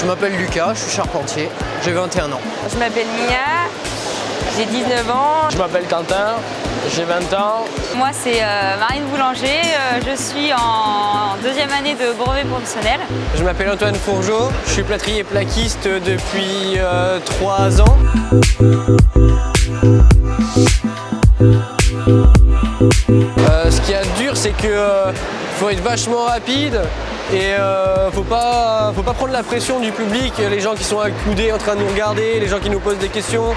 Je m'appelle Lucas, je suis charpentier, j'ai 21 ans. Je m'appelle Mia, j'ai 19 ans. Je m'appelle Quentin, j'ai 20 ans. Moi c'est Marine Boulanger, je suis en deuxième année de brevet professionnel. Je m'appelle Antoine Fourgeot, je suis plâtrier plaquiste depuis 3 ans. Ce qui est dur, c'est que faut être vachement rapide et faut pas prendre la pression du public, les gens qui sont accoudés en train de nous regarder, les gens qui nous posent des questions.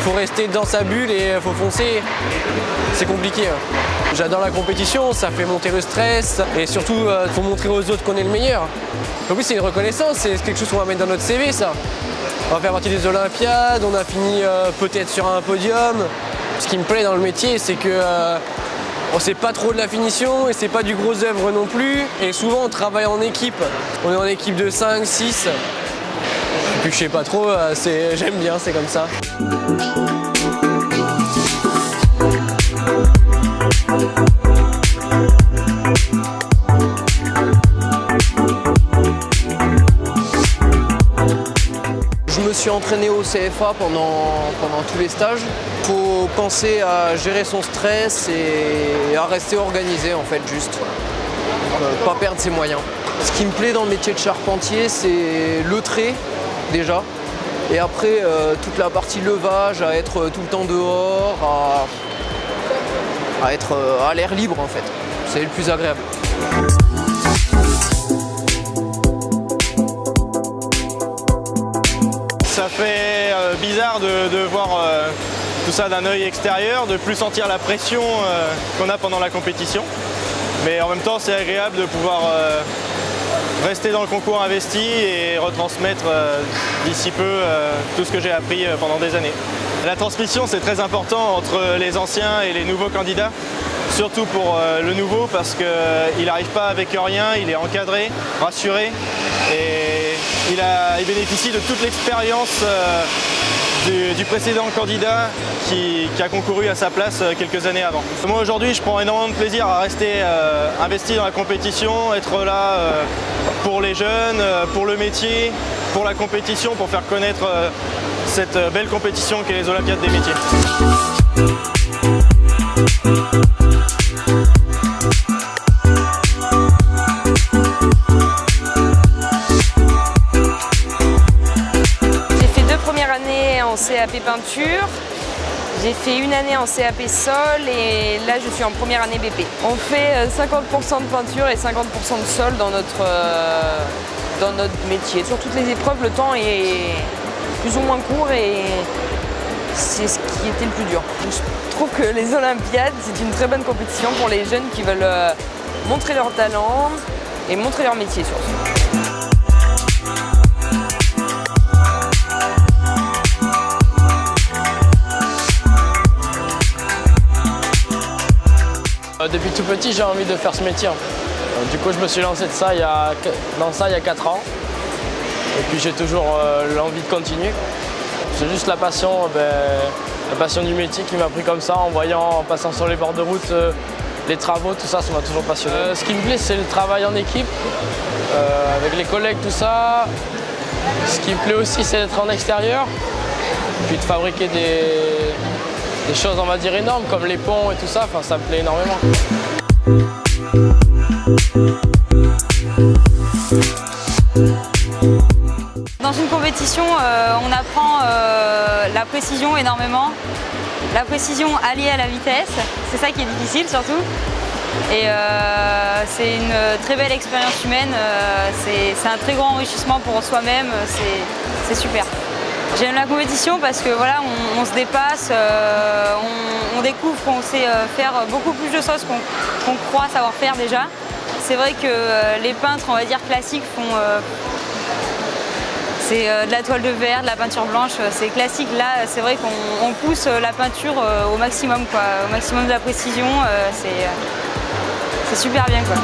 Faut rester dans sa bulle et faut foncer. C'est compliqué. J'adore la compétition, ça fait monter le stress et surtout faut montrer aux autres qu'on est le meilleur. En plus c'est une reconnaissance, c'est quelque chose qu'on va mettre dans notre CV ça. On va faire partie des Olympiades, on a fini peut-être sur un podium. Ce qui me plaît dans le métier, c'est que c'est pas trop de la finition et c'est pas du gros œuvre non plus. Et souvent on travaille en équipe. On est en équipe de 5, 6. Et puis je sais pas trop, j'aime bien, c'est comme ça. Je me suis entraîné au CFA pendant tous les stages. Il faut penser à gérer son stress et à rester organisé en fait, juste. Pas perdre ses moyens. Ce qui me plaît dans le métier de charpentier, c'est le trait déjà. Et après, toute la partie levage, à être tout le temps dehors, à être à l'air libre en fait. C'est le plus agréable. Ça fait bizarre de voir tout ça d'un œil extérieur, de plus sentir la pression qu'on a pendant la compétition. Mais en même temps, c'est agréable de pouvoir rester dans le concours investi et retransmettre d'ici peu tout ce que j'ai appris pendant des années. La transmission, c'est très important entre les anciens et les nouveaux candidats, surtout pour le nouveau parce qu'il n'arrive pas avec rien, il est encadré, rassuré et il bénéficie de toute l'expérience du précédent candidat qui a concouru à sa place quelques années avant. Moi aujourd'hui je prends énormément de plaisir à rester investi dans la compétition, être là pour les jeunes, pour le métier, pour la compétition, pour faire connaître cette belle compétition qu'est les Olympiades des métiers. En CAP peinture, j'ai fait une année en CAP sol et là je suis en première année BP. On fait 50% de peinture et 50% de sol dans notre métier. Sur toutes les épreuves, le temps est plus ou moins court et c'est ce qui était le plus dur. Je trouve que les Olympiades, c'est une très bonne compétition pour les jeunes qui veulent montrer leur talent et montrer leur métier surtout. Depuis tout petit, j'ai envie de faire ce métier. Du coup, je me suis lancé dans ça il y a 4 ans. Et puis j'ai toujours l'envie de continuer. C'est juste la passion du métier qui m'a pris comme ça, en passant sur les bords de route, les travaux, tout ça, ça m'a toujours passionné. Ce qui me plaît, c'est le travail en équipe, avec les collègues, tout ça. Ce qui me plaît aussi, c'est d'être en extérieur, puis de fabriquer des choses, on va dire, énormes, comme les ponts et tout ça, enfin, ça me plaît énormément. Dans une compétition, on apprend la précision énormément. La précision alliée à la vitesse, c'est ça qui est difficile surtout. Et c'est une très belle expérience humaine, c'est un très grand enrichissement pour soi-même, c'est super. J'aime la compétition parce que voilà, on se dépasse, on découvre qu'on sait faire beaucoup plus de choses qu'on croit savoir faire déjà. C'est vrai que les peintres, on va dire classiques, font de la toile de verre, de la peinture blanche, c'est classique. Là, c'est vrai qu'on pousse la peinture au maximum, quoi, au maximum de la précision. C'est super bien, quoi.